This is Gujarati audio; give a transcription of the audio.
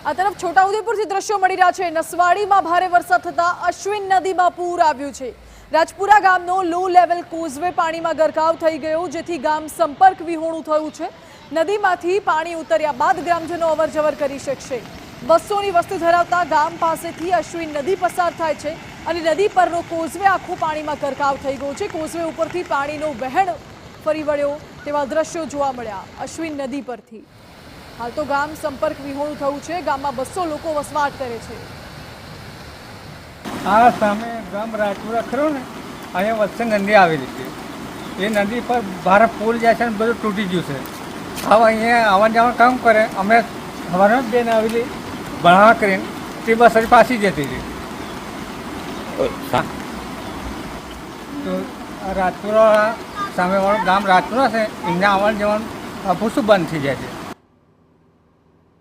આ તરફ છોટાઉદેપુરથી દ્રશ્યો મળી રહ્યા છે। નસવાડીમાં ભારે વરસાદ થતા અશ્વિન નદીમાં પૂર આવ્યું છે। રાજપુરા ગામનો લો લેવલ કોઝવે પાણીમાં ગરકાવ થઈ ગયો, જેથી ગામ સંપર્ક વિહોણું થયું છે। નદીમાંથી પાણી ઉતર્યા બાદ ગ્રામજનો અવરજવર કરી શકશે। 200ની વસ્તી ધરાવતા ગામ પાસેથી અશ્વિન નદી પસાર થાય છે અને નદી પરનો કોઝવે આખો પાણીમાં ગરકાવ થઈ ગયો છે। કોઝવે ઉપરથી પાણીનો વહેણ ફરી વળ્યો તેવા દ્રશ્યો જોવા મળ્યા અશ્વિન નદી પરથી। હાલ તો ગામ સંપર્ક વિહોણું થયું છે। ગામમાં 200 લોકો વસવાટ કરે છે। આ સામે ગામ રાજપુરા ખરો ને, અહીંયા વચ્ચે નદી આવેલી છે। એ નદી પર ભારે પુલ જાય છે ને બધું તૂટી ગયું છે। હવે અહીંયા આવવા જવાનું કામ કરે। અમે સવારે જ બેન આવેલી ભણાવવા કરીને તે બસ હજી પાછી જતી રહી। તો રાજપુરા સામેવાળું ગામ રાજપુરા છે, એમને આવવાનું જવાનું પૂછું બંધ થઈ જાય છે।